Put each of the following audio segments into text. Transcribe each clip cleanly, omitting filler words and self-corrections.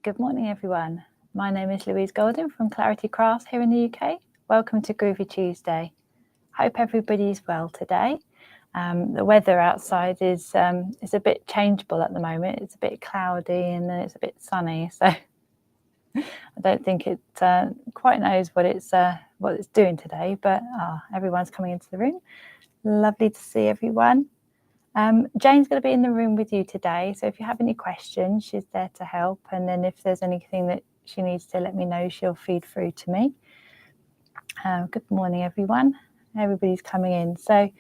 Good morning, everyone. My name is Louise Golden from Clarity Crafts here in the UK. Welcome to Groovi Tuesday. Hope everybody's well today. The weather outside is a bit changeable at the moment. It's a bit cloudy and then it's a bit sunny, so I don't think it quite knows what it's doing today. But everyone's coming into the room. Lovely to see everyone. Jane's going to be in the room with you today, so if you have any questions, she's there to help, and then if there's anything that she needs to let me know, she'll feed through to me. Good morning, everyone. Everybody's coming in. So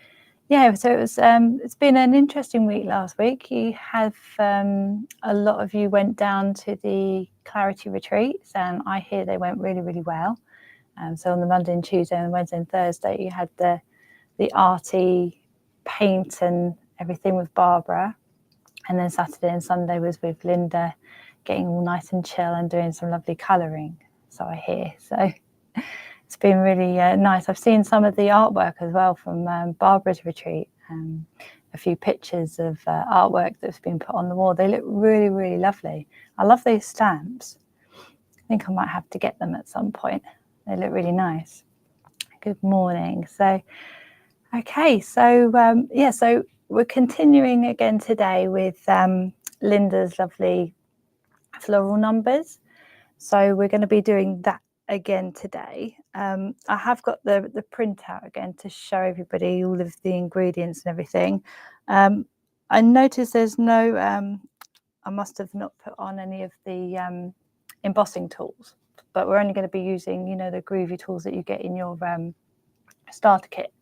yeah, so it's been an interesting week last week. You have a lot of you went down to the Clarity retreats, and I hear they went really, really well. So on the Monday and Tuesday and Wednesday and Thursday, you had the arty paint and everything with Barbara, and then Saturday and Sunday was with Linda, getting all nice and chill and doing some lovely colouring, so I hear. So it's been really nice. I've seen some of the artwork as well from Barbara's retreat, a few pictures of artwork that's been put on the wall. They look really, really lovely. I love those stamps. I think I might have to get them at some point. They look really nice. Good morning. So okay, so so we're continuing again today with Linda's lovely floral numbers. So we're going to be doing that again today. I have got the printout again to show everybody all of the ingredients and everything. I noticed there's no, I must have not put on any of the embossing tools, but we're only going to be using, you know, the Groovi tools that you get in your starter kit.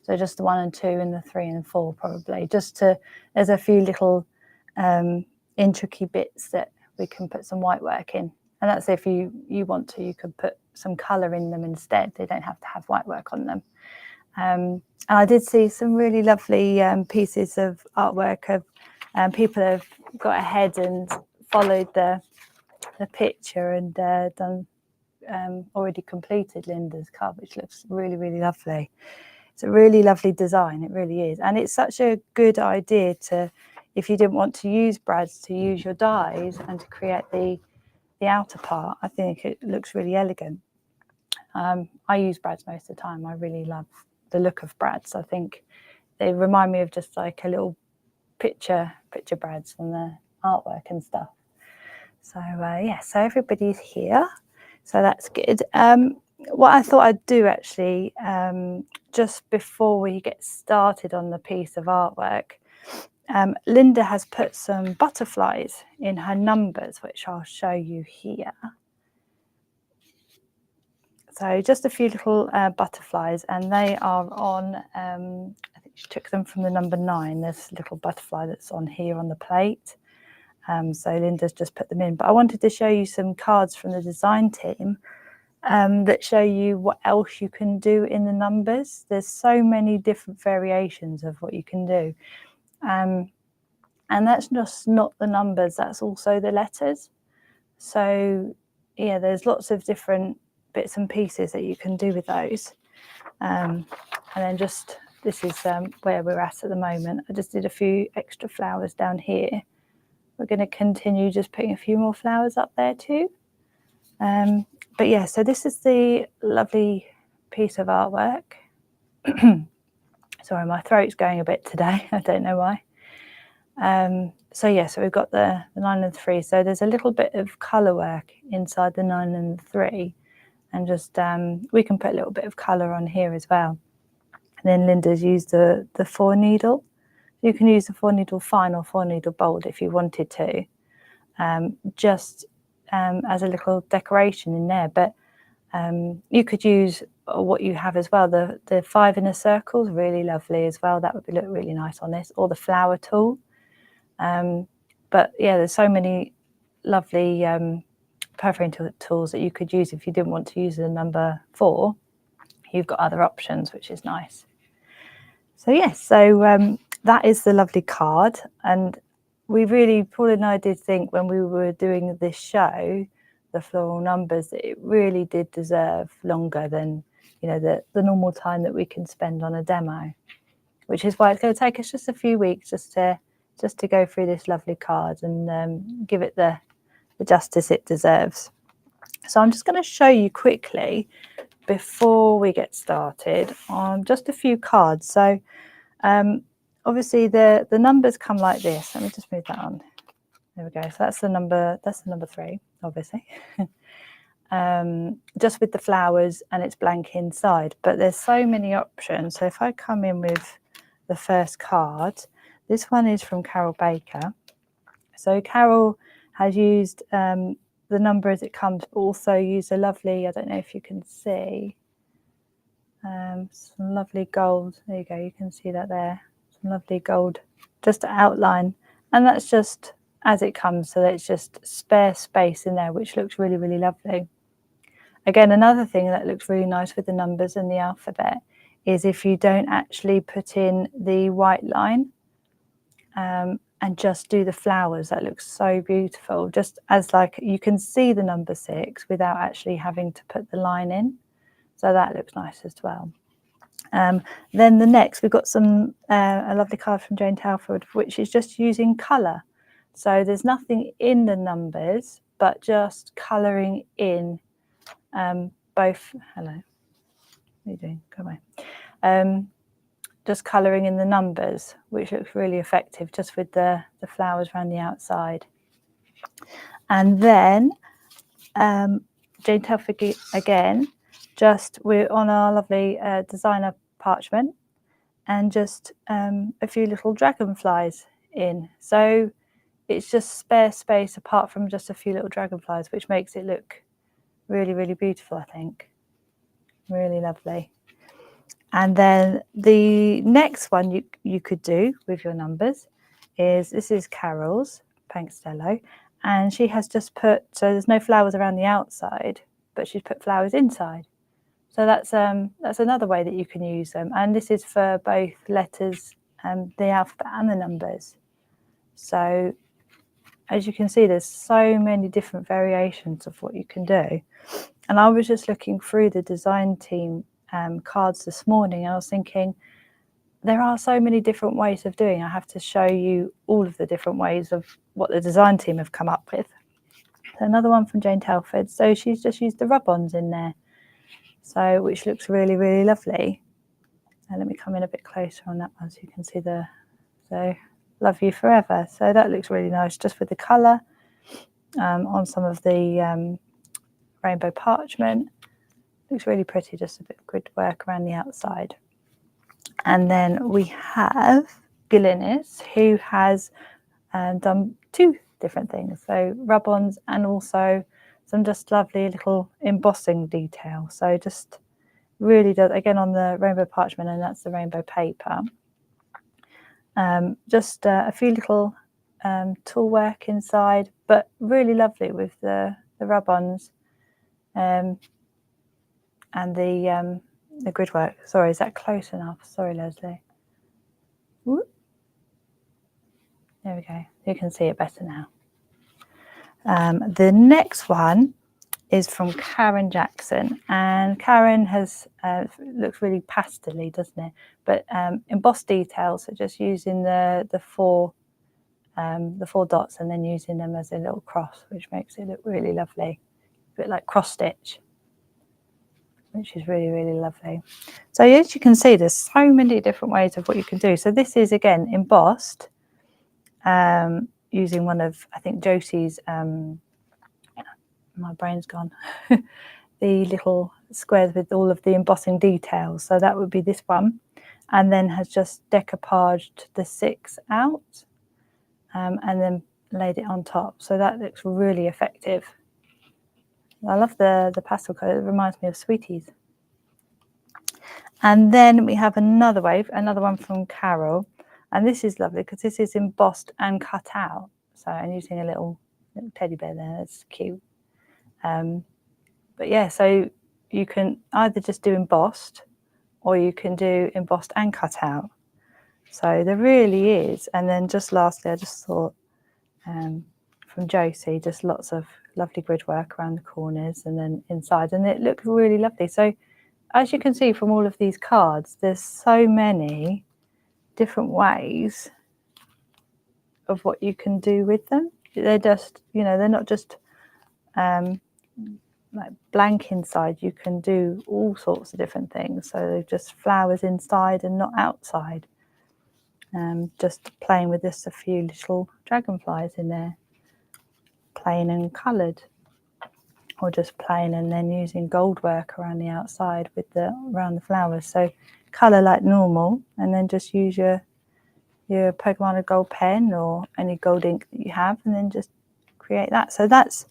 So just the 1 and 2 and the 3 and 4 probably, there's a few little intricate bits that we can put some white work in. And that's if you want to, you could put some colour in them instead. They don't have to have white work on them. And I did see some really lovely pieces of artwork of people have got ahead and followed the picture and done already completed Linda's card, which looks really, really lovely. It's a really lovely design, it really is. And it's such a good idea to, if you didn't want to use brads, to use your dies and to create the outer part. I think it looks really elegant. I use brads most of the time. I really love the look of brads. I think they remind me of just like a little picture brads from the artwork and stuff. So yeah, so everybody's here. So that's good. What I thought I'd do actually, just before we get started on the piece of artwork, Linda has put some butterflies in her numbers, which I'll show you here. So just a few little butterflies, and they are on, I think she took them from the number 9. There's a little butterfly that's on here on the plate. So Linda's just put them in. But I wanted to show you some cards from the design team that show you what else you can do in the numbers. There's so many different variations of what you can do. And that's just not the numbers, that's also the letters. So yeah, there's lots of different bits and pieces that you can do with those. And then just, this is where we're at the moment. I just did a few extra flowers down here. We're going to continue just putting a few more flowers up there too. But yeah, so this is the lovely piece of artwork. Sorry, my throat's going a bit today. I don't know why. So yeah, so we've got the 9 and 3. So there's a little bit of colour work inside the 9 and the 3. And just, we can put a little bit of colour on here as well. And then Linda's used the 4 needle. You can use the 4 needle fine or 4 needle bold if you wanted to. Just as a little decoration in there, but you could use what you have as well. The 5 inner circles, really lovely as well. That would look really nice on this, or the flower tool. But yeah, there's so many lovely perforating tools that you could use if you didn't want to use the number 4. You've got other options, which is nice. So yes, so that is the lovely card, and we really, Paul and I did think when we were doing this show, the floral numbers, that it really did deserve longer than, you know, the normal time that we can spend on a demo, which is why it's going to take us just a few weeks just to go through this lovely card and give it the the justice it deserves. So I'm just going to show you quickly before we get started on just a few cards. So obviously the numbers come like this. Let me just move that on. There we go. So that's the number 3, obviously. Just with the flowers, and it's blank inside, but there's so many options. So if I come in with the first card, this one is from Carol Baker. So Carol has used the number as it comes, but also used a lovely, I don't know if you can see, some lovely gold. There you go, you can see that there, some lovely gold just to outline, and that's just as it comes, so that it's just spare space in there, which looks really, really lovely. Again, another thing that looks really nice with the numbers and the alphabet is if you don't actually put in the white line and just do the flowers. That looks so beautiful, just as like you can see the number 6 without actually having to put the line in. So that looks nice as well. Then the next, we've got a lovely card from Jane Telford, which is just using colour. So there's nothing in the numbers, but just colouring in both. Hello, what are you doing? Go away. Just colouring in the numbers, which looks really effective, just with the flowers around the outside. And then Jane Telford again, just we're on our lovely designer parchment, and just a few little dragonflies in. So it's just spare space apart from just a few little dragonflies, which makes it look really, really beautiful, I think. Really lovely. And then the next one you could do with your numbers is, this is Carol's Pankstello, and she has just put, so there's no flowers around the outside, but she's put flowers inside. So that's another way that you can use them. And this is for both letters, the alphabet and the numbers. So as you can see, there's so many different variations of what you can do. And I was just looking through the design team cards this morning, and I was thinking, there are so many different ways of doing. I have to show you all of the different ways of what the design team have come up with. So another one from Jane Telford. So she's just used the rub-ons in there, so which looks really, really lovely. And let me come in a bit closer on that one so you can see so Love You Forever. So that looks really nice, just with the colour on some of the rainbow parchment. Looks really pretty, just a bit of grid work around the outside. And then we have Glynis, who has done 2 different things, so rub-ons and also some just lovely little embossing detail. So just really does, again on the rainbow parchment, and that's the rainbow paper. Just a few little tool work inside, but really lovely with the rub-ons. And the grid work. Sorry, is that close enough? Sorry, Leslie. Whoop. There we go. You can see it better now. The next one is from Karen Jackson, and Karen has looks really pastel-y, doesn't it? But embossed details, so just using the 4 dots and then using them as a little cross, which makes it look really lovely, a bit like cross stitch, which is really, really lovely. So as you can see, there's so many different ways of what you can do. So this is again embossed, using one of, I think, Josie's, my brain's gone, the little squares with all of the embossing details. So that would be this one, and then has just decoupaged the 6 out, and then laid it on top. So that looks really effective. I love the pastel colour. It reminds me of Sweeties. And then we have another one from Carol, and this is lovely because this is embossed and cut out. So I'm using a little teddy bear there. That's cute. But yeah, so you can either just do embossed, or you can do embossed and cut out. So there really is. And then just lastly, I just thought from Josie, just lots of lovely grid work around the corners and then inside, and it looks really lovely. So as you can see from all of these cards, there's so many different ways of what you can do with them. They're just, they're not just like blank inside, you can do all sorts of different things. So they're just flowers inside and not outside. Just playing with just a few little dragonflies in there, plain and coloured, or just plain and then using gold work around the outside with around the flowers. So colour like normal, and then just use your Pokemon gold pen or any gold ink that you have, and then just create that. So that's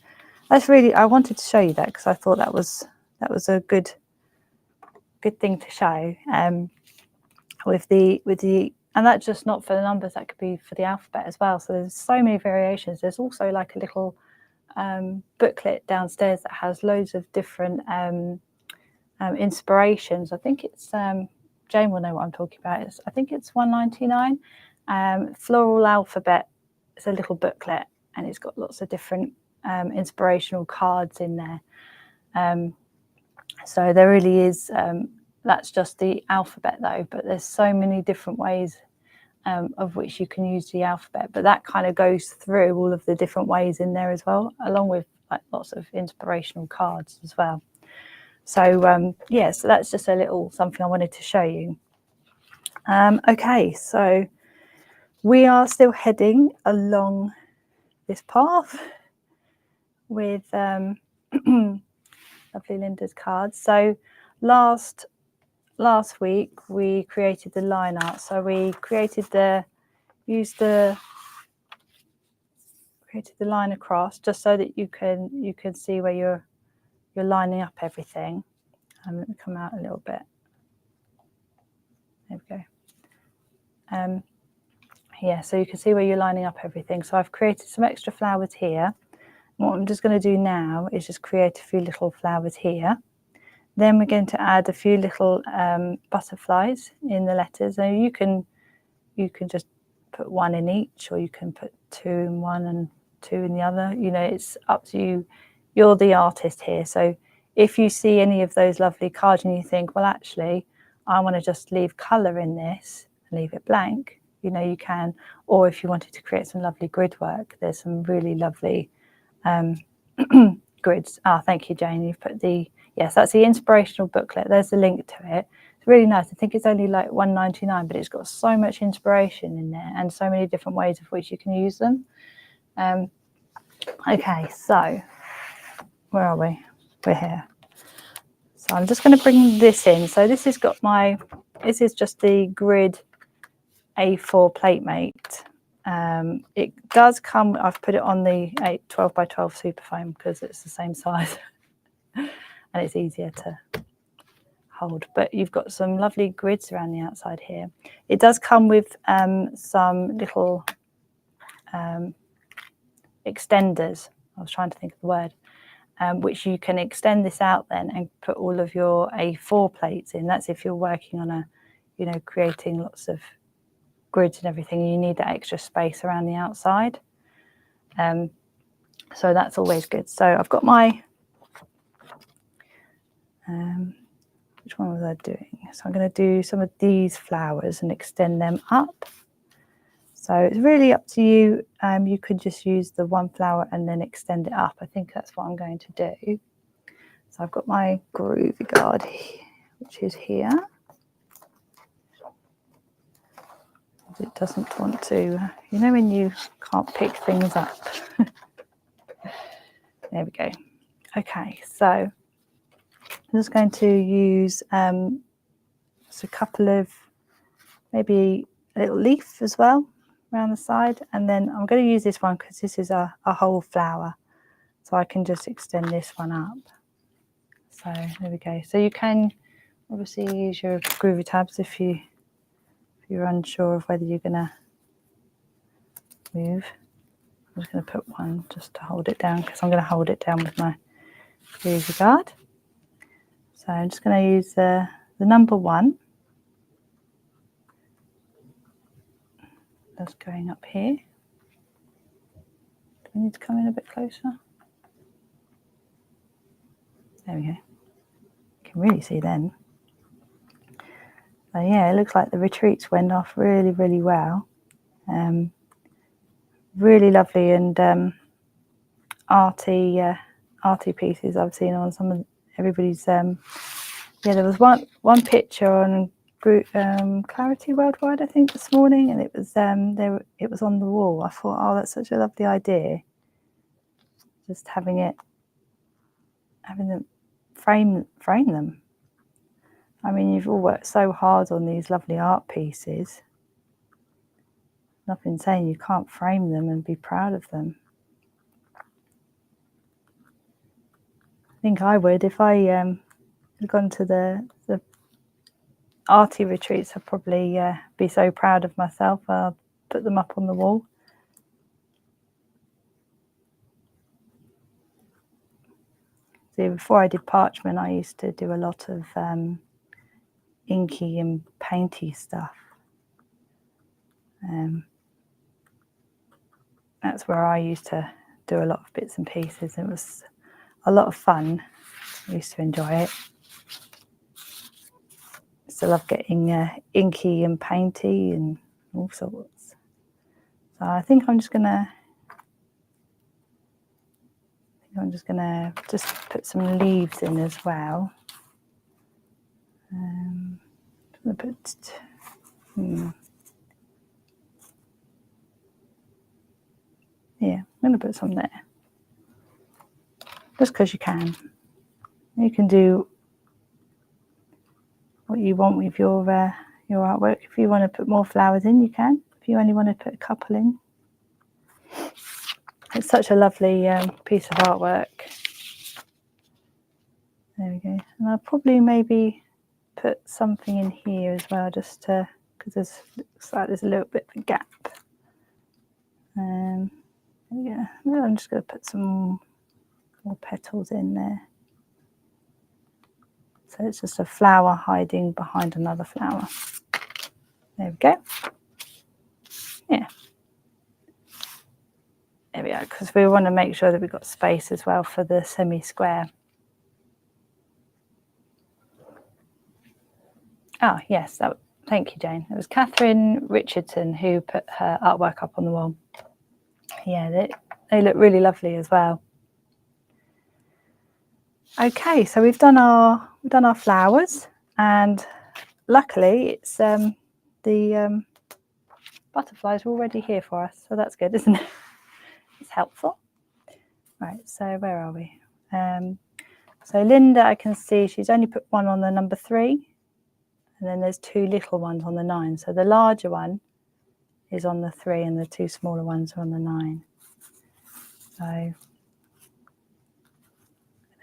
really, I wanted to show you that because I thought that was a good thing to show. With the and that's just not for the numbers, that could be for the alphabet as well. So there's so many variations. There's also like a little booklet downstairs that has loads of different inspirations. I think it's Jane will know what I'm talking about. I think it's $1.99. Floral alphabet. It's a little booklet, and it's got lots of different inspirational cards in there. So there really is. That's just the alphabet though, but there's so many different ways of which you can use the alphabet. But that kind of goes through all of the different ways in there as well, along with like lots of inspirational cards as well. So yeah, so that's just a little something I wanted to show you. Okay, so we are still heading along this path with lovely Linda's cards. So last week we created the line art. So we created created the line across, just so that you can see where you're lining up everything. Let me come out a little bit. There we go. Yeah, so you can see where you're lining up everything. So I've created some extra flowers here. And what I'm just going to do now is just create a few little flowers here. Then we're going to add a few little butterflies in the letters. Now you can just put one in each, or you can put two in one and two in the other. You know, it's up to you. You're the artist here. So if you see any of those lovely cards and you think, well, actually, I want to just leave colour in this and leave it blank, you know, you can. Or if you wanted to create some lovely grid work, there's some really lovely grids. Thank you, Jane. You've put yes, that's the inspirational booklet. There's the link to it. It's really nice. I think it's only like $1.99, but it's got so much inspiration in there and so many different ways of which you can use them. Okay, so where are we? We're here. So I'm just going to bring this in. So this has got this is just the grid A4 plate mate. It does come, I've put it on the 12 by 12 super foam because it's the same size and it's easier to hold. But you've got some lovely grids around the outside here. It does come with some little extenders. I was trying to think of the word. Which you can extend this out then and put all of your A4 plates in. That's if you're working on creating lots of grids and everything, you need that extra space around the outside. So that's always good. So I've got my, which one was I doing? So I'm going to do some of these flowers and extend them up. So it's really up to you. You could just use the one flower and then extend it up. I think that's what I'm going to do. So I've got my Groovi guard, which is here. It doesn't want to, you know, when you can't pick things up. There we go. Okay, so I'm just going to use just a couple of, maybe a little leaf as well around the side, and then I'm going to use this one because this is a whole flower, so I can just extend this one up. So there we go. So you can obviously use your Groovi tabs if you're unsure of whether you're going to move. I'm just going to put one just to hold it down because I'm going to hold it down with my Groovi guard. So I'm just going to use the number 1. That's going up here. Do we need to come in a bit closer? There we go. You can really see then. So yeah, it looks like the retreats went off really, really well. Really lovely and arty arty pieces I've seen on some of everybody's. Yeah, there was one picture on Clarity Worldwide, I think, this morning, and it was it was on the wall. I thought, oh, that's such a lovely idea. Just having them frame them. I mean, you've all worked so hard on these lovely art pieces. Nothing saying you can't frame them and be proud of them. I think I would if I had gone to the arty retreats. I'd probably be so proud of myself. I'll put them up on the wall. See, before I did parchment, I used to do a lot of inky and painty stuff. That's where I used to do a lot of bits and pieces. It was a lot of fun. I used to enjoy it. I still love getting inky and painty and all sorts. So I think I'm just gonna just put some leaves in as well. I'm gonna put yeah, I'm gonna put some there. Just because you can. You can do what you want with your artwork. If you want to put more flowers in, you can. If you only want to put a couple in. It's such a lovely piece of artwork. There we go. And I'll probably maybe put something in here as well, just to, because looks like there's a little bit of a gap. Yeah, I'm just going to put some more petals in there. So it's just a flower hiding behind another flower. There we go. Yeah. There we go, because we want to make sure that we've got space as well for the semi-square. Oh, yes, thank you, Jane. It was Catherine Richardson who put her artwork up on the wall. Yeah, they look really lovely as well. Okay, so we've done our flowers, and luckily it's the butterflies are already here for us, so that's good, isn't it? It's helpful. Right, so where are we? So Linda, I can see she's only put one on the number 3, and then there's 2 little ones on the 9. So the larger one is on the 3, and the 2 smaller ones are on the 9. So I'm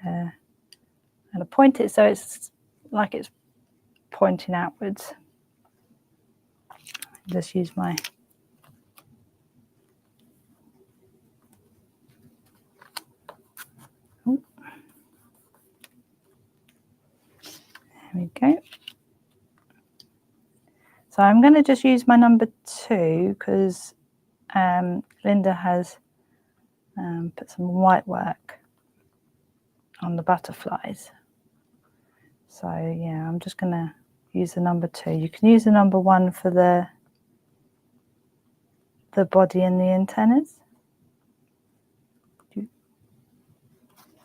going to point it so it's like it's pointing outwards. Just use my there we go. So I'm going to just use my number 2 because Linda has put some white work on the butterflies. So yeah, I'm just going to use the number 2. You can use the number 1 for the body and the antennas.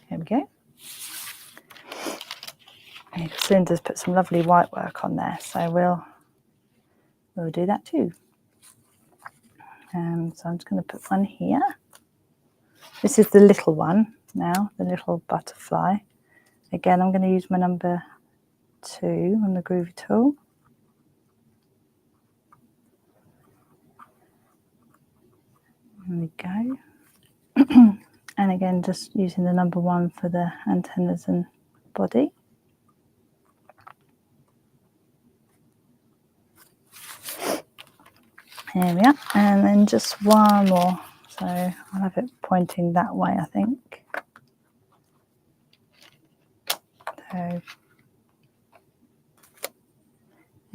There we go. And Linda's put some lovely white work on there, so we'll do that too. So I'm just going to put one here. This is the little one now, the little butterfly. Again, I'm going to use my number 2 on the Groovi tool. There we go. And again, just using the number 1 for the antennas and body. There we are. And then just one more. So I'll have it pointing that way, I think. So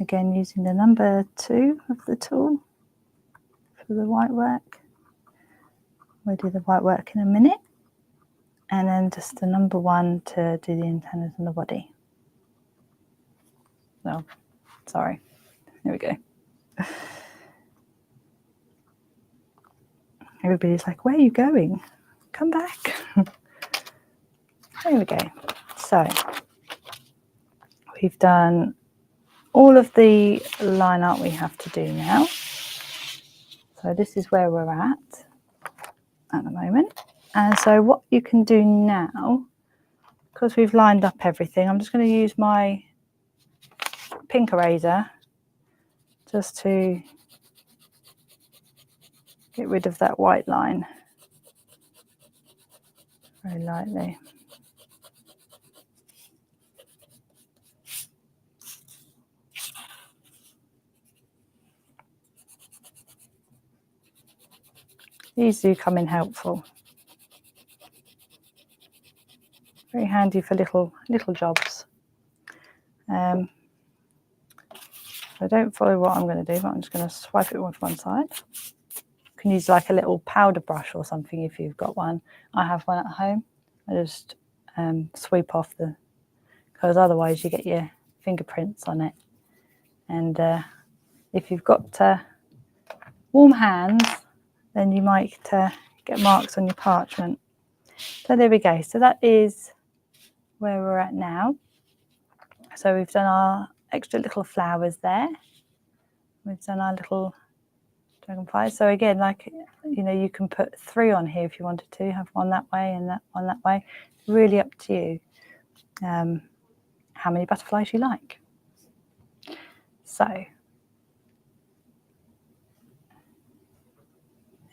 again, using the number 2 of the tool for the white work. We'll do the white work in a minute. And then just the number 1 to do the antennas and the body. No, sorry. Here we go. Everybody's like, where are you going? Come back. There we go. So we've done all of the line art we have to do now. So this is where we're at the moment. And so what you can do now, because we've lined up everything, I'm just going to use my pink eraser just to get rid of that white line very lightly. These do come in helpful. Very handy for little jobs. So don't follow what I'm going to do, but I'm just going to swipe it with one side. You can use like a little powder brush or something if you've got one. I have one at home. I just sweep off because otherwise you get your fingerprints on it. And if you've got warm hands, then you might get marks on your parchment. So there we go. So that is where we're at now. So we've done our extra little flowers there. We've done our little dragonfly. So again, like, you know, you can put 3 on here if you wanted to, have one that way and that one that way. It's really up to you how many butterflies you like. So,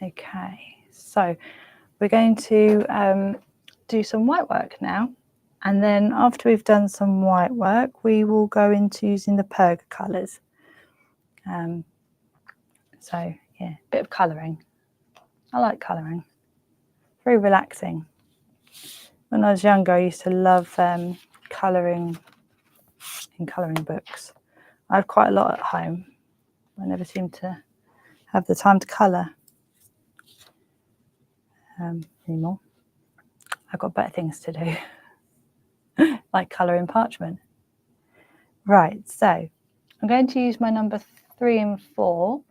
okay, so we're going to do some white work now. And then after we've done some white work, we will go into using the Perga colours. So yeah, a bit of colouring. I like colouring. Very relaxing. When I was younger, I used to love colouring in colouring books. I have quite a lot at home. I never seem to have the time to colour anymore. I've got better things to do, like colouring parchment. Right, so I'm going to use my number 3 and 4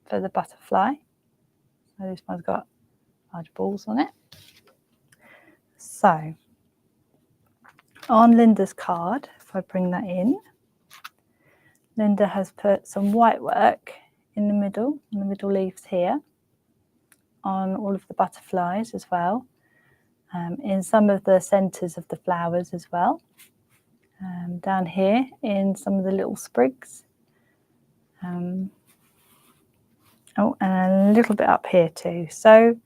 for the butterfly. So this one's got large balls on it. So on Linda's card, if I bring that in, Linda has put some white work in the middle leaves here, on all of the butterflies as well, in some of the centres of the flowers as well, down here in some of the little sprigs, and a little bit up here too. So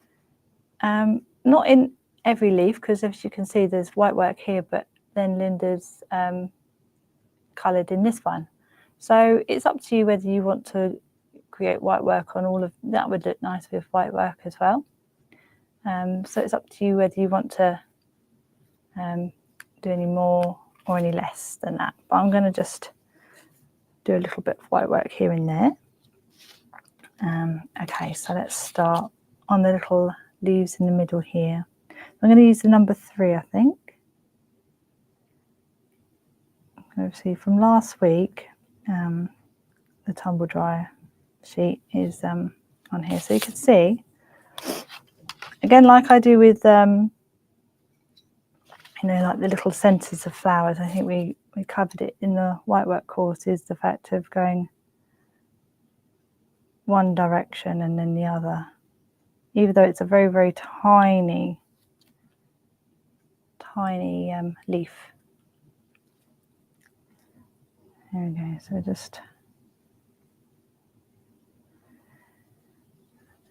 not in every leaf, because as you can see there's white work here, but then Linda's coloured in this one. So it's up to you whether you want to create white work on all of that. Would look nice with white work as well. So it's up to you whether you want to do any more or any less than that. But I'm going to just do a little bit of white work here and there. Okay, so let's start on the little leaves in the middle here. I'm going to use the number 3, I think. See, from last week, the tumble dryer sheet is on here, so you can see again, like I do with you know, like the little centres of flowers. I think we covered it in the white work course, is the fact of going one direction and then the other, even though it's a very, very tiny leaf. There we go. So just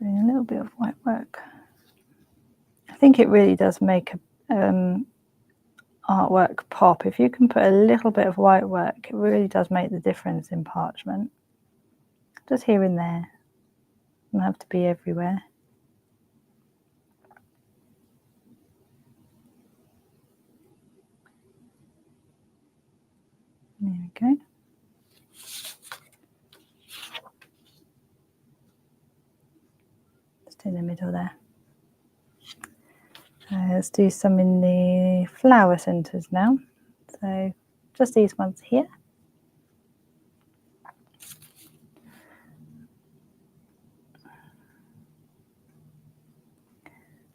doing a little bit of white work. I think it really does make artwork pop. If you can put a little bit of white work, it really does make the difference in parchment. Just here and there. Doesn't have to be everywhere. There we go. Just in the middle there. Let's do some in the flower centres now. So just these ones here.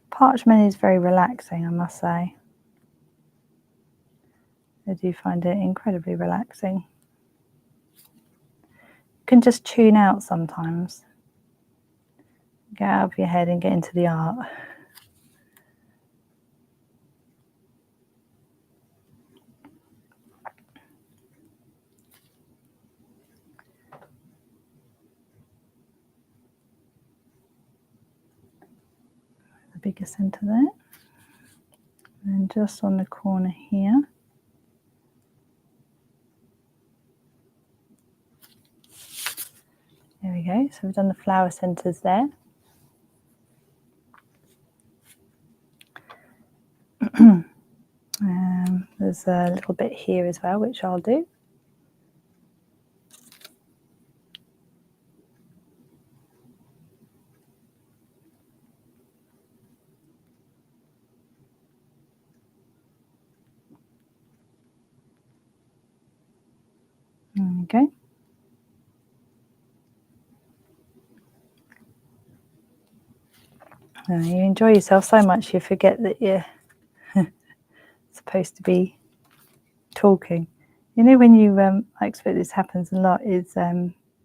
Parchment is very relaxing, I must say. I do find it incredibly relaxing. You can just tune out sometimes. Get out of your head and get into the art. The bigger centre there. And just on the corner here. There we go. So we've done the flower centres there. There's a little bit here as well, which I'll do. There we go. You enjoy yourself so much you forget that you're supposed to be talking. You know, when you, I expect this happens a lot, is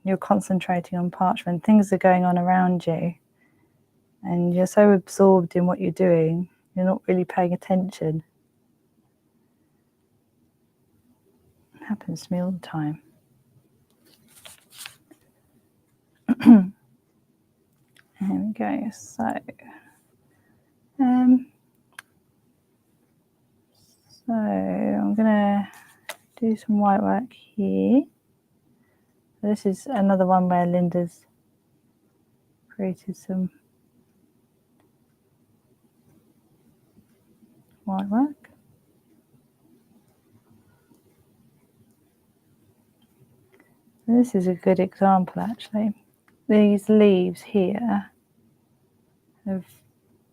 you're concentrating on parchment, things are going on around you, and you're so absorbed in what you're doing, you're not really paying attention. It happens to me all the time. There we go. So, I'm going to do some white work here. This is another one where Linda's created some white work. This is a good example, actually. These leaves here have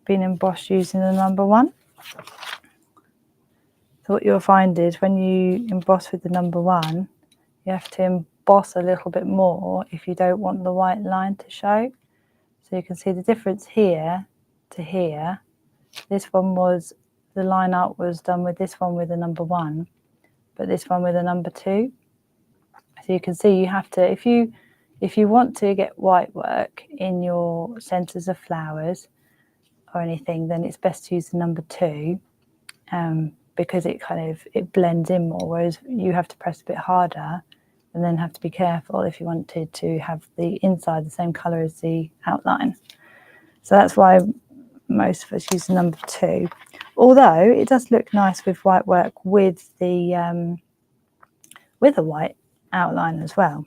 been embossed using the number 1. So what you'll find is when you emboss with the number 1, you have to emboss a little bit more if you don't want the white line to show. So you can see the difference here to here. This one was, the line art was done with this one with the number 1, but this one with a number 2. So you can see you have to, if you want to get white work in your centres of flowers or anything, then it's best to use the number 2 because it blends in more, whereas you have to press a bit harder and then have to be careful if you wanted to have the inside the same colour as the outline. So that's why most of us use the number 2, although it does look nice with white work with the with a white outline as well.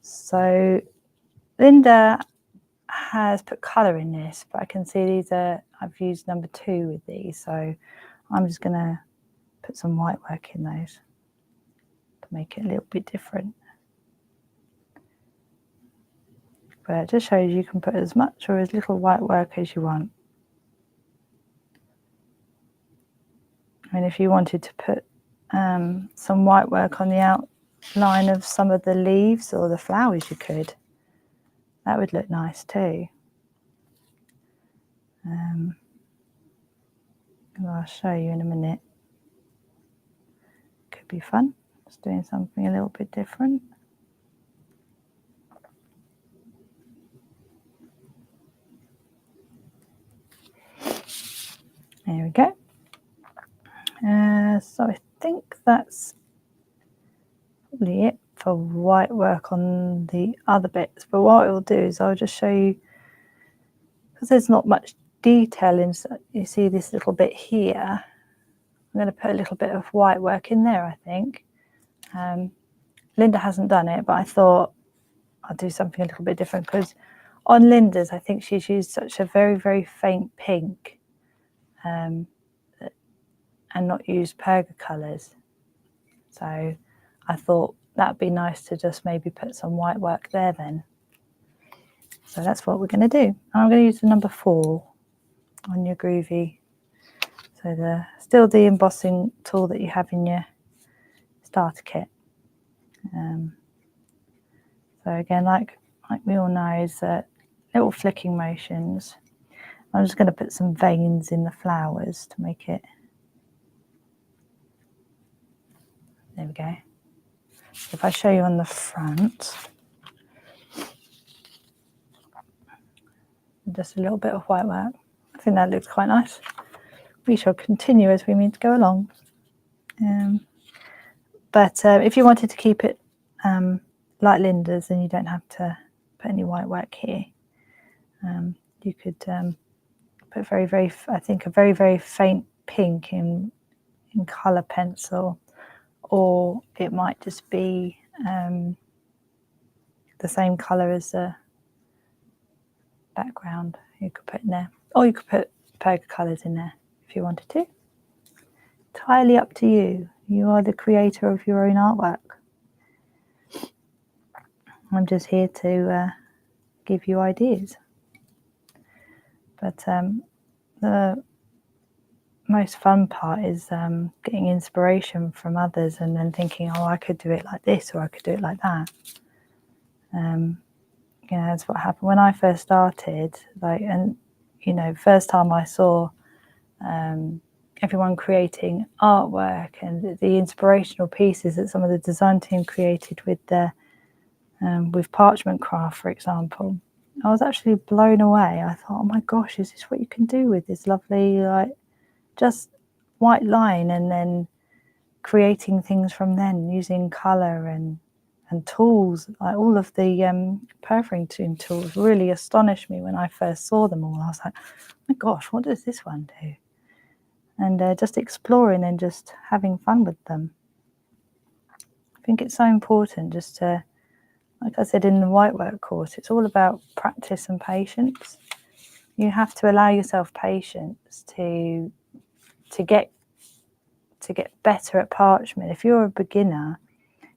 So Linda has put colour in this, but I can see these are, I've used number 2 with these, so I'm just going to put some white work in those to make it a little bit different. But it just shows you can put as much or as little white work as you want. I mean, if you wanted to put some white work on the outline of some of the leaves or the flowers, you could. That would look nice too. I'll show you in a minute. Could be fun, just doing something a little bit different. There we go. So I think that's probably it for white work on the other bits. But what I'll do is I'll just show you, because there's not much detail in, you see this little bit here. I'm going to put a little bit of white work in there, I think. Linda hasn't done it, but I thought I'll do something a little bit different, because on Linda's, I think she's used such a very, very faint pink and not used perga colours. So I thought that'd be nice to just maybe put some white work there then. So that's what we're going to do. And I'm going to use the number 4 on your Groovi. So still the embossing tool that you have in your starter kit. So again, like we all know, is little flicking motions. I'm just going to put some veins in the flowers to make it There we go. If I show you on the front, just a little bit of white work. I think that looks quite nice. We shall continue as we mean to go along. But if you wanted to keep it like Linda's, then you don't have to put any white work here. You could put I think a very faint pink in colour pencil, or it might just be the same colour as the background. You could put in there, or you could put poker colours in there if you wanted to. Entirely up to you. You are the creator of your own artwork. I'm just here to give you ideas. But the most fun part is getting inspiration from others and then thinking, oh, I could do it like this, or I could do it like that. You know, that's what happened when I first started. Like, and you know, first time I saw everyone creating artwork and the inspirational pieces that some of the design team created with the with parchment craft, for example, I was actually blown away. I thought, oh my gosh, is this what you can do with this lovely, like, just white line, and then creating things from then using colour and tools. Like, all of the perforating tools really astonished me when I first saw them all. I was like, oh my gosh, what does this one do? And just exploring and just having fun with them. I think it's so important just to, like I said in the white work course, it's all about practice and patience. You have to allow yourself patience to get better at parchment. If you're a beginner,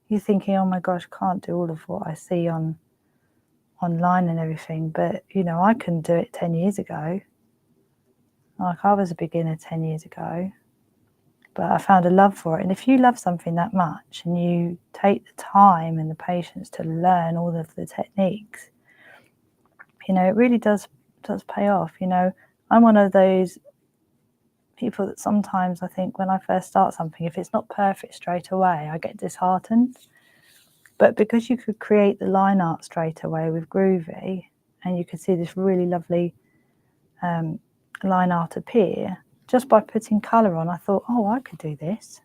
you're thinking, oh my gosh, I can't do all of what I see online and everything. But you know, I couldn't do it 10 years ago. Like, I was a beginner 10 years ago, but I found a love for it. And if you love something that much and you take the time and the patience to learn all of the techniques, you know, it really does pay off. You know, I'm one of those people that sometimes I think when I first start something, if it's not perfect straight away, I get disheartened. But because you could create the line art straight away with Groovi, and you could see this really lovely line art appear just by putting colour on, I thought, oh, I could do this.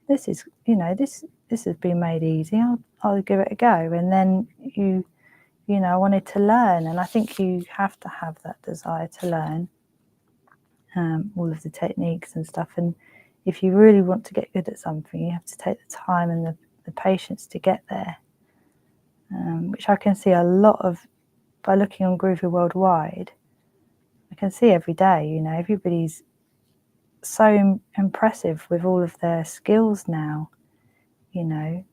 This is, you know, this has been made easy. I'll give it a go. And then you know, I wanted to learn, and I think you have to have that desire to learn all of the techniques and stuff. And if you really want to get good at something, you have to take the time and the patience to get there, which I can see a lot of by looking on Groovi Worldwide. I can see every day, you know, everybody's so impressive with all of their skills now, you know.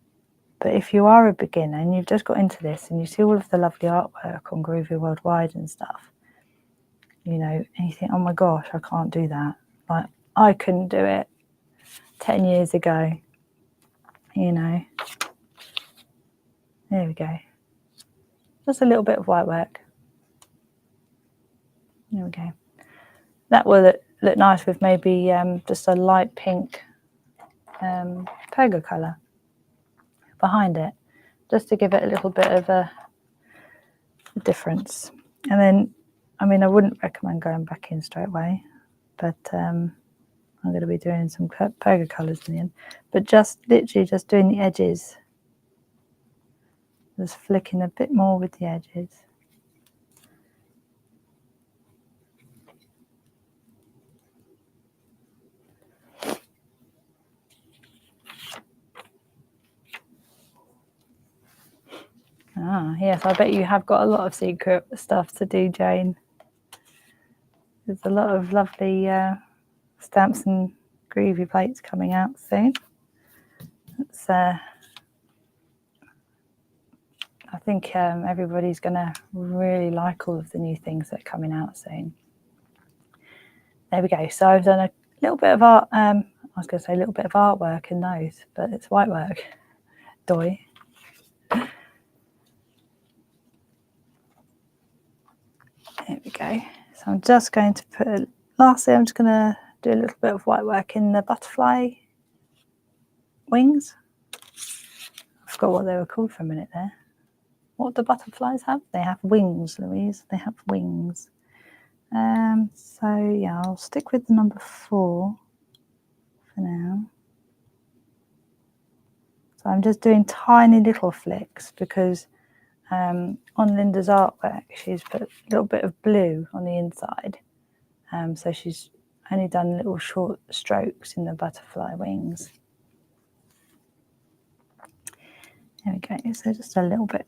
But if you are a beginner and you've just got into this and you see all of the lovely artwork on Groovi Worldwide and stuff, you know, and you think, oh my gosh, I can't do that. Like, I couldn't do it 10 years ago, you know. There we go. Just a little bit of white work. There we go. That will look nice with maybe just a light pink pergo colour behind it, just to give it a little bit of a difference. And then, I mean, I wouldn't recommend going back in straight away, but I'm going to be doing some pergo colours in the end. But just literally just doing the edges, just flicking a bit more with the edges. Ah, yes, I bet you have got a lot of secret stuff to do, Jane. There's a lot of lovely stamps and Groovi plates coming out soon. It's, I think everybody's going to really like all of the new things that are coming out soon. There we go. So I've done a little bit of art. I was going to say a little bit of artwork in those, but it's white work. Doy. There we go. So I'm just going to put, lastly, I'm just going to do a little bit of white work in the butterfly wings. I forgot what they were called for a minute there. What do butterflies have? They have wings, Louise. They have wings. So yeah, I'll stick with the number 4 for now. So I'm just doing tiny little flicks because on Linda's artwork she's put a little bit of blue on the inside. So she's only done little short strokes in the butterfly wings. There we go, so just a little bit.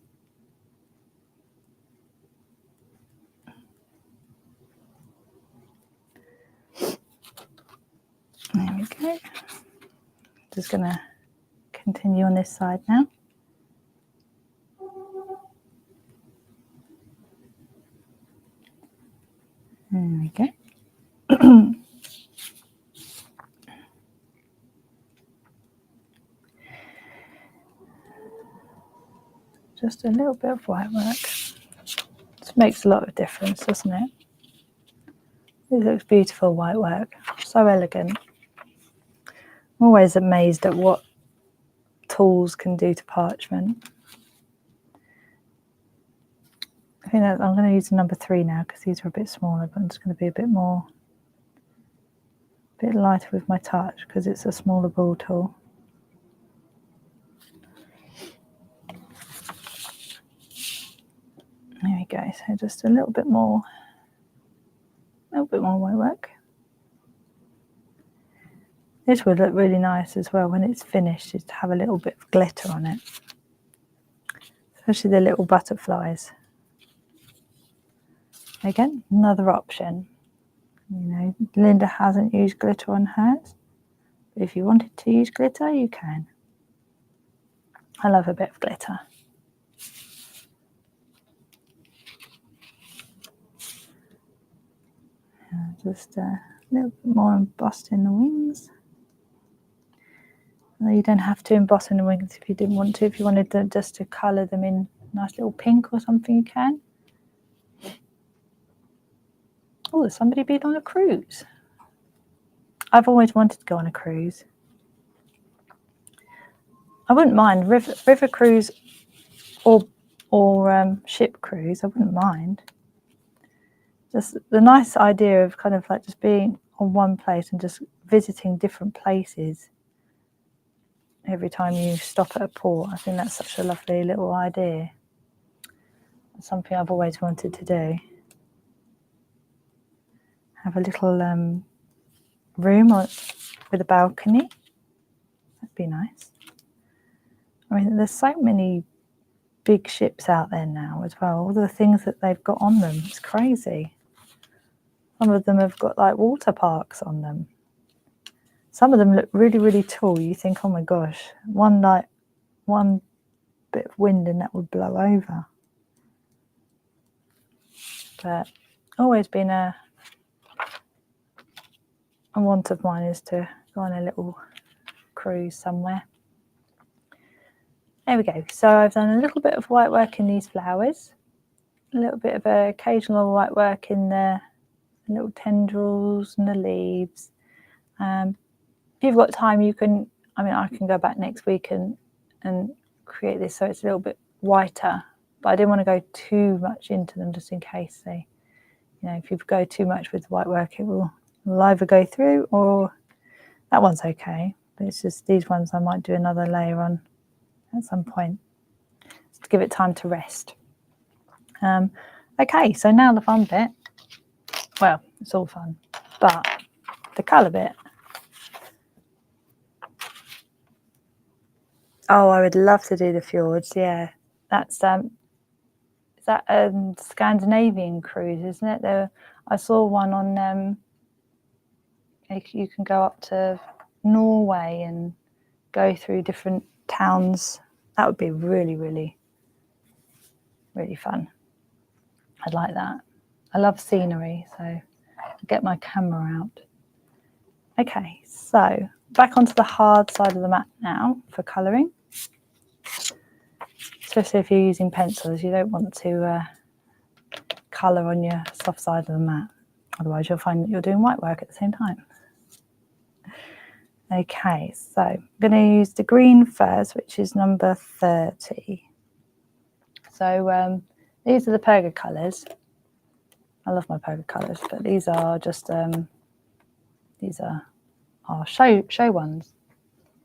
There we go. Just going to continue on this side now. There we go. Just a little bit of white work. This makes a lot of difference, doesn't it? It looks beautiful, white work. So elegant. I'm always amazed at what tools can do to parchment. I think that I'm going to use the number 3 now because these are a bit smaller, but I'm just going to be a bit lighter with my touch because it's a smaller ball tool. There we go. So just a little bit more white work. This would look really nice as well when it's finished, just to have a little bit of glitter on it, especially the little butterflies. Again, another option. You know, Linda hasn't used glitter on hers, but if you wanted to use glitter, you can. I love a bit of glitter. Just a little bit more embossing the wings. You don't have to emboss in the wings if you didn't want to. If you wanted to, just to colour them in nice little pink or something, you can. Oh, has somebody been on a cruise? I've always wanted to go on a cruise. I wouldn't mind river cruise or ship cruise. I wouldn't mind. Just the nice idea of kind of like just being on one place and just visiting different places every time you stop at a port. I think that's such a lovely little idea. It's something I've always wanted to do. Have a little room with a balcony. That'd be nice. I mean, there's so many big ships out there now as well. All the things that they've got on them, it's crazy. Some of them have got like water parks on them. Some of them look really, really tall. You think, oh my gosh, one bit of wind and that would blow over. But always been a want of mine is to go on a little cruise somewhere. There we go. So I've done a little bit of white work in these flowers, a little bit of occasional white work in the little tendrils and the leaves. If you've got time, you can, I can go back next week and create this so it's a little bit whiter, but I didn't want to go too much into them just in case they, if you go too much with white work, it will either go through or that one's okay. But it's just these ones I might do another layer on at some point just to give it time to rest. Okay, so now the fun bit. Well, it's all fun, but the colour bit. Oh, I would love to do the fjords. Yeah, that's is that a Scandinavian cruise, isn't it? I saw one on. You can go up to Norway and go through different towns. That would be really, really, really fun. I'd like that. I love scenery, so I'll get my camera out. Okay, so back onto the hard side of the mat now for colouring. Especially if you're using pencils, you don't want to colour on your soft side of the mat. Otherwise you'll find that you're doing white work at the same time. Okay, so I'm going to use the green first, which is number 30. So these are the perga colours. I love my perga colours, but these are just these are our show ones.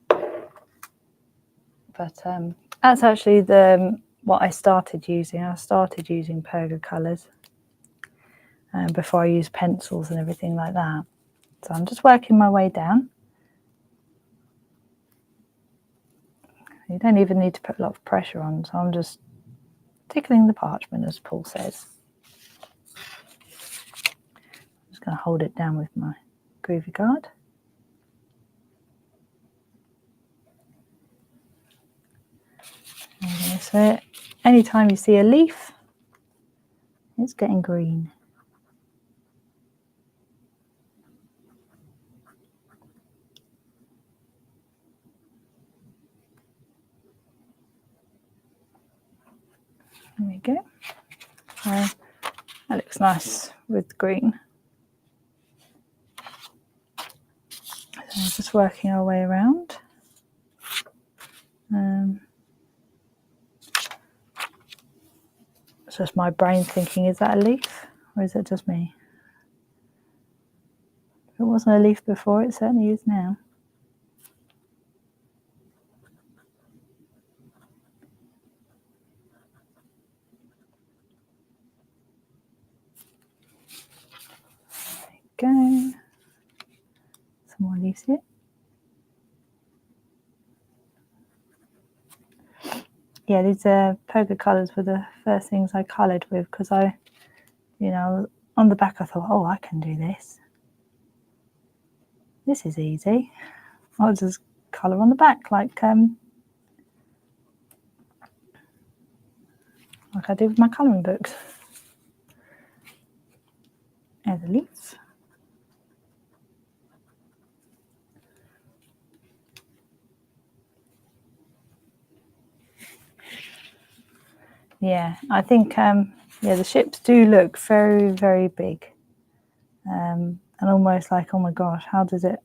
But that's actually what I started using. I started using perga colours before I used pencils and everything like that. So I'm just working my way down. You don't even need to put a lot of pressure on, so I'm just tickling the parchment, as Paul says. I'm just going to hold it down with my Groovi guard. Okay, so anytime you see a leaf, it's getting green. There we go. So that looks nice with green. So just working our way around. It's just my brain thinking, is that a leaf or is it just me? If it wasn't a leaf before, it certainly is now. There we go. Some more leaves here. Yeah, these perga colours were the first things I coloured with because on the back I thought, oh, I can do this. This is easy. I'll just colour on the back like I do with my colouring books. There's a leaf. Yeah, I think the ships do look very, very big, and almost like, oh my gosh, how does it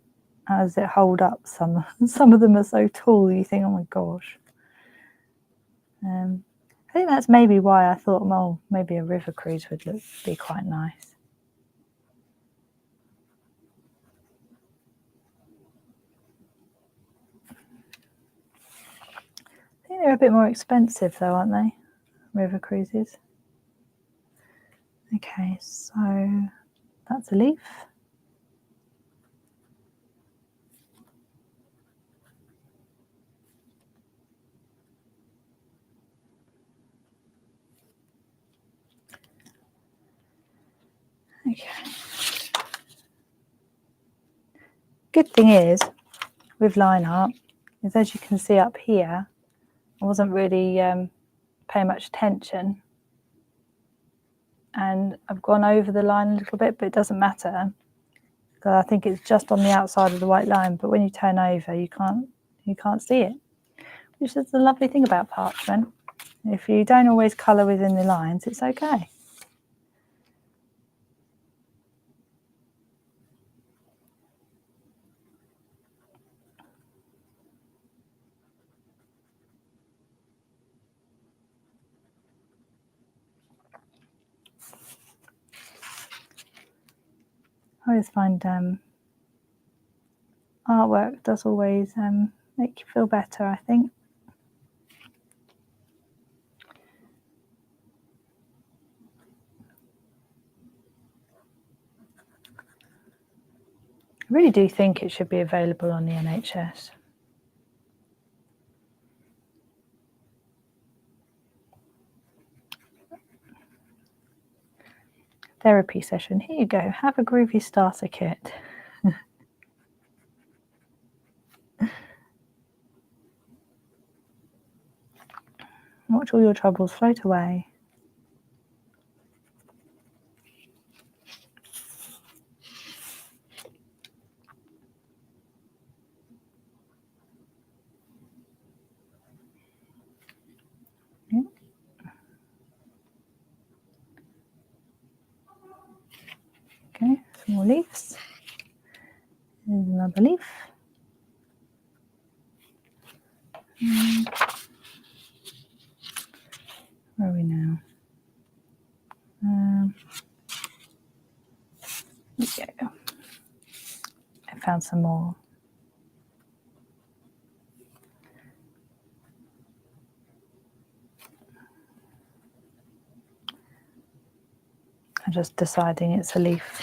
hold up? Some of them are so tall. You think, oh my gosh. I think that's maybe why I thought, well, maybe a river cruise would be quite nice. I think they're a bit more expensive though, aren't they? River cruises. Okay, so that's a leaf. Okay. Good thing is with line art is, as you can see up here, I wasn't really paying much attention, and I've gone over the line a little bit, but it doesn't matter because I think it's just on the outside of the white line. But when you turn over, you can't see it, which is the lovely thing about parchment. If you don't always colour within the lines, it's okay. I always find artwork does always make you feel better, I think. I really do think it should be available on the NHS. Therapy session. Here you go. Have a Groovi starter kit. Watch all your troubles float away. Yeah. Okay, some more leaves. Here's another leaf. Where are we now? There we go. I found some more. I'm just deciding it's a leaf.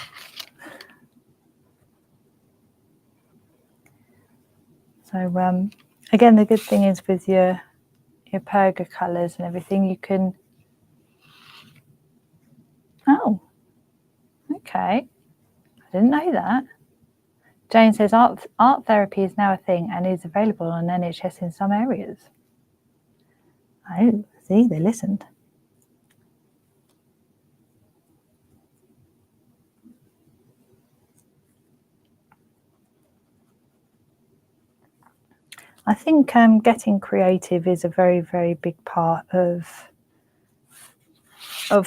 So again, the good thing is with your perga colours and everything, you can. Oh, okay. I didn't know that. Jane says art therapy is now a thing and is available on NHS in some areas. Oh, see, they listened. I think getting creative is a very, very big part of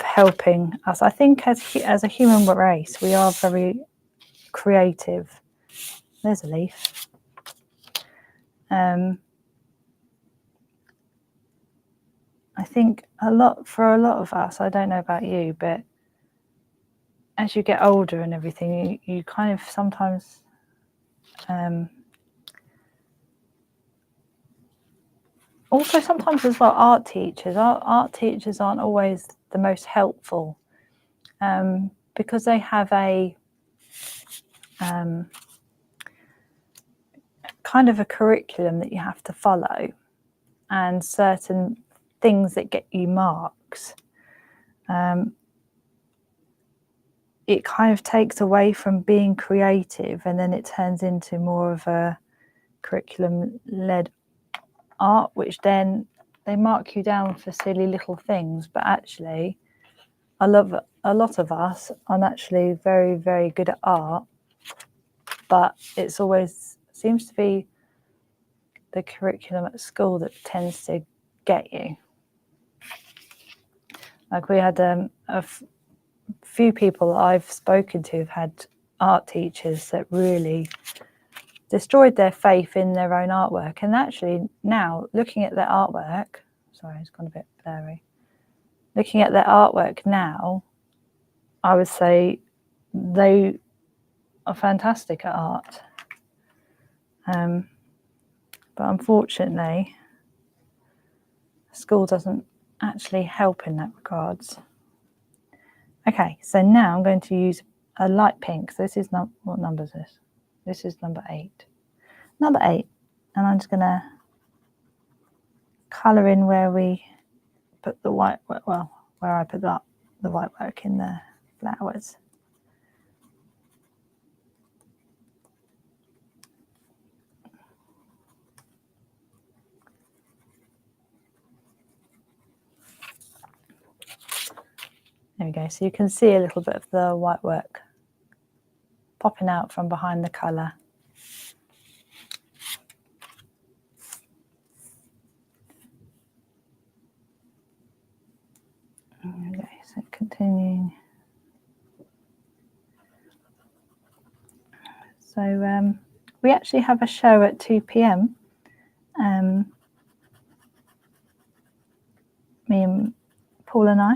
helping us. I think as a human race, we are very creative. There's a leaf. I think for a lot of us, I don't know about you, but as you get older and everything, you kind of sometimes also sometimes as well, art teachers aren't always the most helpful because they have a kind of a curriculum that you have to follow and certain things that get you marks. It kind of takes away from being creative, and then it turns into more of a curriculum-led art, which then they mark you down for silly little things. But actually, a lot of us are actually very, very good at art, but it's always seems to be the curriculum at school that tends to get you. Like we had a few people I've spoken to have had art teachers that really destroyed their faith in their own artwork. And actually now looking at their artwork, sorry, it's gone a bit blurry. Looking at their artwork now, I would say they are fantastic at art. But unfortunately, school doesn't actually help in that regards. Okay, so now I'm going to use a light pink. So this is what number is this? This is number 8. Number 8, and I'm just going to colour in where we put the white, well, where I put the white work in the flowers. There we go. So you can see a little bit of the white work popping out from behind the colour. Okay, so continuing. So we actually have a show at 2 p.m. Me and Paul and I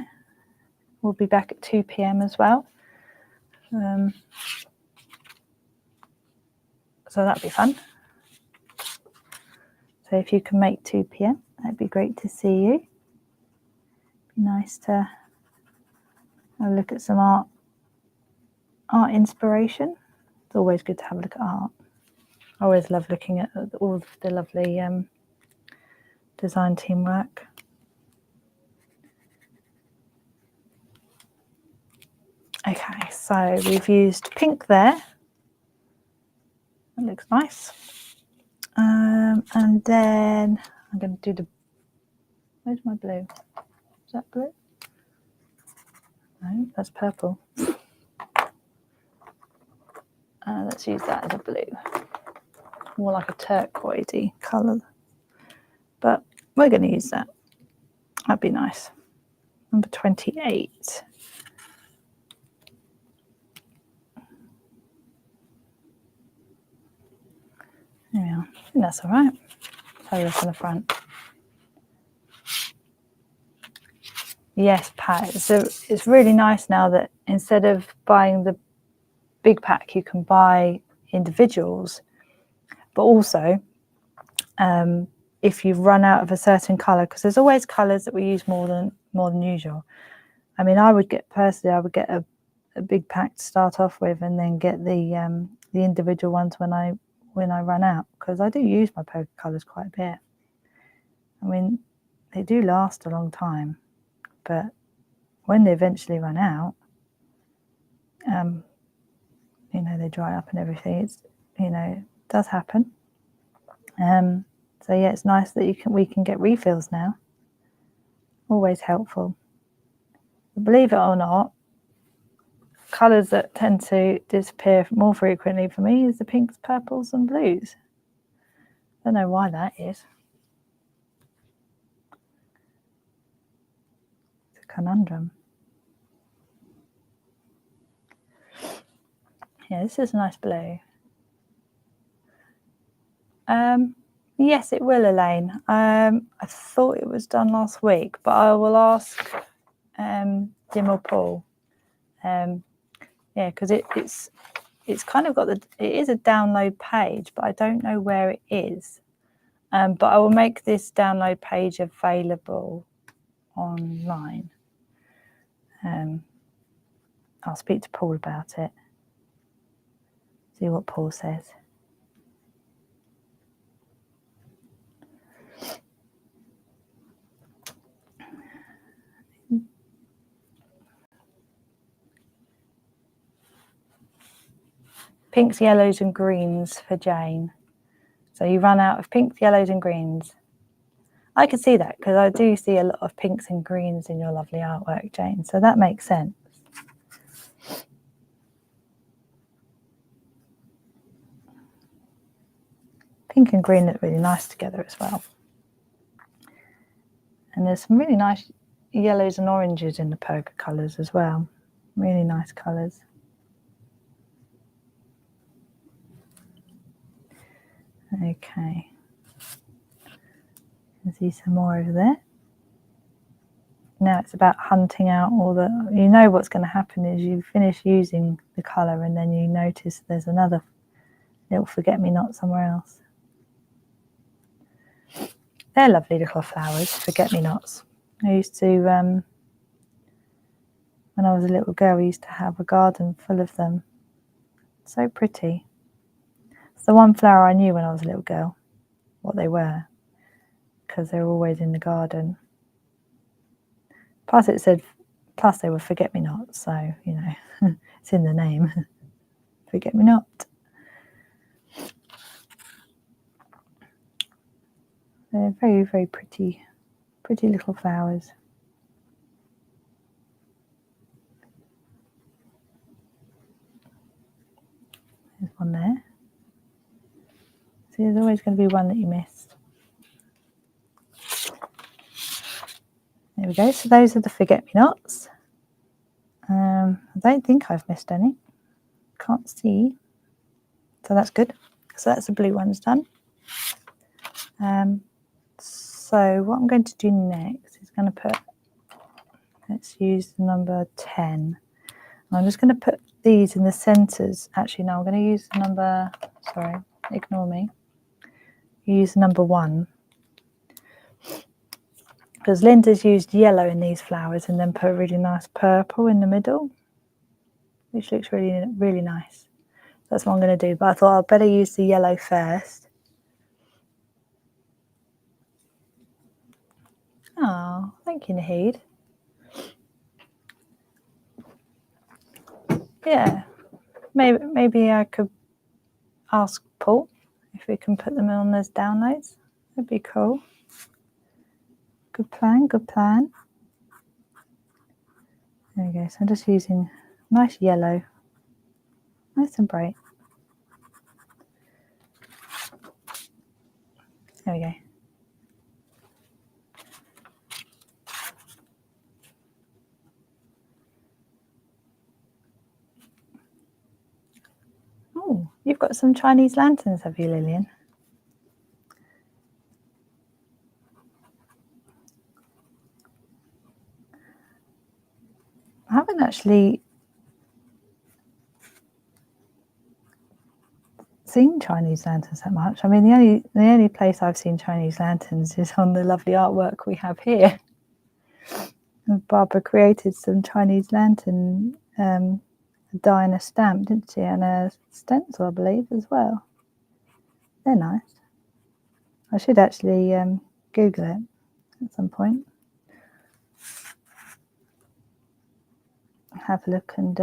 will be back at 2 p.m. as well. So that'd be fun. So if you can make 2 p.m, that'd be great to see you. Be nice to have a look at some art inspiration. It's always good to have a look at art. I always love looking at all of the lovely design team work. Okay, so we've used pink there. That looks nice. And then I'm going to do where's my blue? Is that blue? No, that's purple. Let's use that as a blue. More like a turquoisey colour. But we're going to use that. That'd be nice. Number 28. There we are. I think that's all right. have a look on the front. Yes, Pat. So it's really nice now that instead of buying the big pack, you can buy individuals. But also, if you've run out of a certain colour, because there's always colours that we use more than usual. I mean, I would get a big pack to start off with, and then get the individual ones when I run out, because I do use my poker colours quite a bit. I mean, they do last a long time, but when they eventually run out, you know, they dry up and everything. It's, you know, it does happen. So yeah, it's nice that we can get refills now. Always helpful. But believe it or not, colours that tend to disappear more frequently for me is the pinks, purples and blues. I don't know why that is. It's a conundrum. Yeah, this is a nice blue. Yes, it will, Elaine. I thought it was done last week, but I will ask Jim or Paul. Yeah, because it's kind of got it is a download page, but I don't know where it is. But I will make this download page available online. I'll speak to Paul about it. See what Paul says. Pinks, yellows and greens for Jane. So you run out of pinks, yellows and greens. I can see that because I do see a lot of pinks and greens in your lovely artwork, Jane. So that makes sense. Pink and green look really nice together as well. And there's some really nice yellows and oranges in the poker colours as well. Really nice colours. Okay. You can see some more over there. Now it's about hunting out all the, you know what's going to happen is you finish using the colour and then you notice there's another little forget-me-not somewhere else. They're lovely little flowers, forget-me-nots. I used to, when I was a little girl, I used to have a garden full of them. So pretty. It's the one flower I knew when I was a little girl, what they were, because they were always in the garden. Plus it said, plus they were forget-me-nots, so, you know, it's in the name. Forget-me-not. They're very, very pretty little flowers. There's one there. See, there's always going to be one that you missed. There we go. So those are the forget-me-nots. I don't think I've missed any. Can't see. So that's good. So that's the blue one's done. So what I'm going to do next is going to put, let's use the number 10. I'm just going to put these in the centres. Actually, no, I'm going to use the number, sorry, ignore me. Use number 1. Because Linda's used yellow in these flowers and then put a really nice purple in the middle, which looks really, really nice. That's what I'm going to do, but I thought I'd better use the yellow first. Oh, thank you, Nahid. Yeah, maybe I could ask Paul if we can put them on as downloads. That'd be cool. Good plan, good plan. There we go. So I'm just using nice yellow, nice and bright. There we go. Oh, you've got some Chinese lanterns, have you, Lillian? actually seen Chinese lanterns that much. I mean, the only place I've seen Chinese lanterns is on the lovely artwork we have here. And Barbara created some Chinese lantern, a die and a stamp, didn't she? And a stencil, I believe, as well. They're nice. I should actually Google it at some point. Have a look and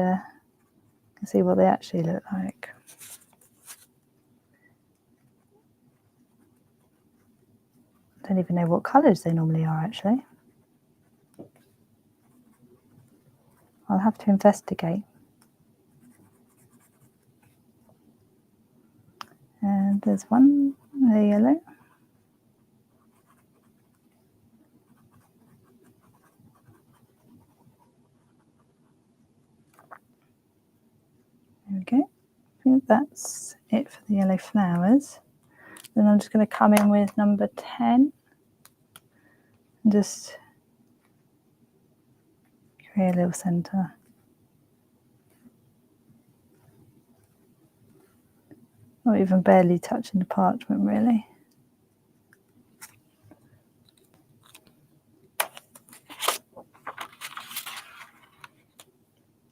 see what they actually look like. I don't even know what colours they normally are, actually. I'll have to investigate. And there's one, the yellow. There we go. I think that's it for the yellow flowers. Then I'm just going to come in with number 10 and just create a little centre. Not even barely touching the parchment, really.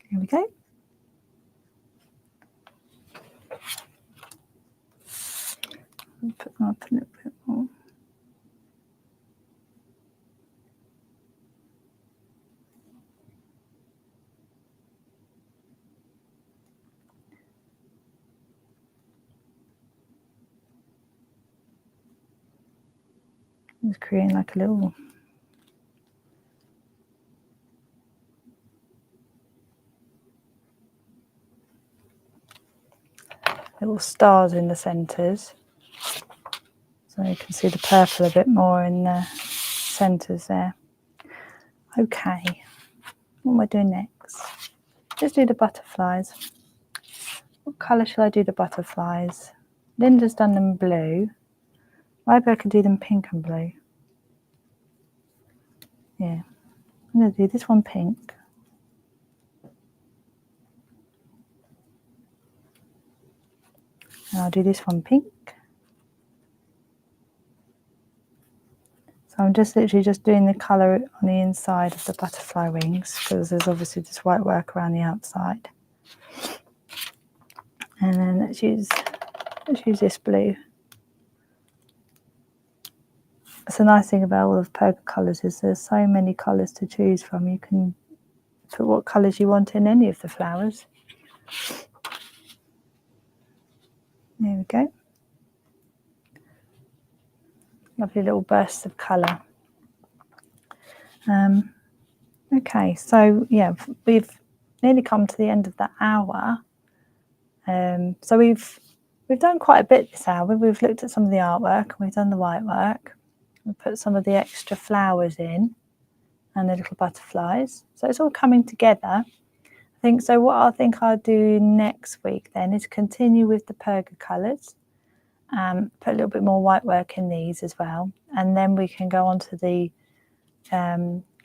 Here we go. Put that up a little bit more. Just creating like a little stars in the centres, so you can see the purple a bit more in the centres there. Okay, what am I doing next? Let's do the butterflies. What colour shall I do the butterflies? Linda's done them blue. Maybe I could do them pink and blue. Yeah, I'm going to do this one pink. And I'll do this one pink. So I'm just literally just doing the colour on the inside of the butterfly wings, because there's obviously this white work around the outside. And then let's use this blue. That's the nice thing about all of Perga colours, is there's so many colours to choose from. You can put what colours you want in any of the flowers. There we go. Lovely little bursts of colour. Okay, so yeah, we've nearly come to the end of the hour. So we've done quite a bit this hour. We've looked at some of the artwork, we've done the white work, we put some of the extra flowers in and the little butterflies. So it's all coming together. I think so. What I think I'll do next week then is continue with the Perga colours. Put a little bit more white work in these as well, and then we can go on to the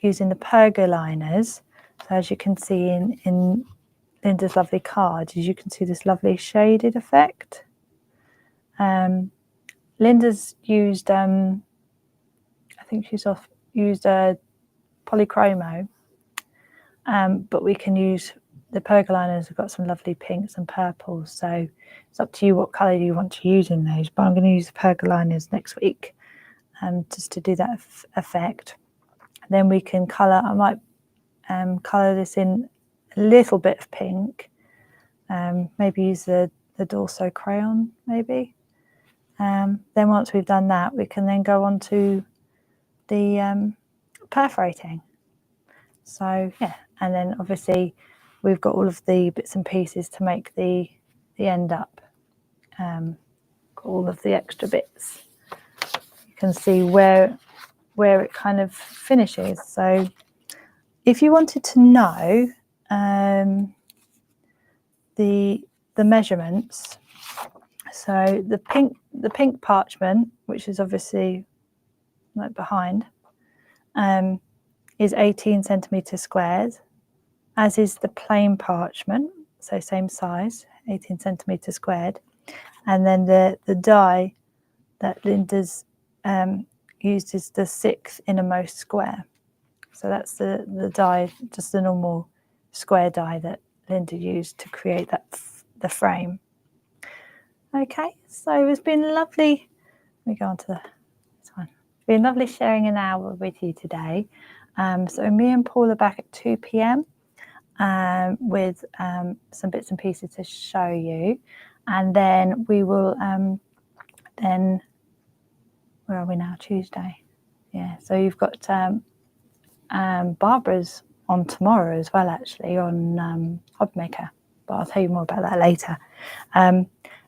using the Perga liners. So as you can see in Linda's lovely card, as you can see this lovely shaded effect. Linda's used I think she's used a polychromo, but we can use the Perga liners. Have got some lovely pinks and purples, so it's up to you what colour you want to use in those. But I'm going to use the Perga liners next week, just to do that effect. Then we can colour. I might colour this in a little bit of pink. Maybe use the Dorso crayon, maybe. Then once we've done that, we can then go on to the perforating. So yeah, and then obviously we've got all of the bits and pieces to make the end up. Got all of the extra bits. You can see where it kind of finishes. So if you wanted to know the measurements, so the pink parchment, which is obviously like behind, is 18 centimetres squared, as is the plain parchment, so same size, 18 centimetres squared. And then the die that Linda's used is the 6th innermost square. So that's the die, just the normal square die that Linda used to create the frame. Okay, so it's been lovely. Let me go on to this one. It's been lovely sharing an hour with you today. So me and Paul are back at 2 p.m. With some bits and pieces to show you, and then we will then, where are we now? Tuesday. Yeah, so you've got Barbara's on tomorrow as well, actually, on Hobmaker, but I'll tell you more about that later.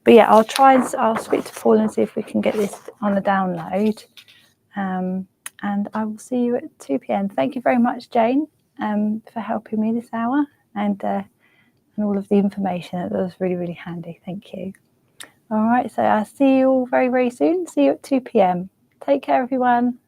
But yeah, I'll speak to Paul and see if we can get this on a download, and I will see you at 2 p.m. Thank you very much, Jane, for helping me this hour, and all of the information. That was really, really handy. Thank you. All right, so I'll see you all very, very soon. See you at 2 p.m. Take care, everyone.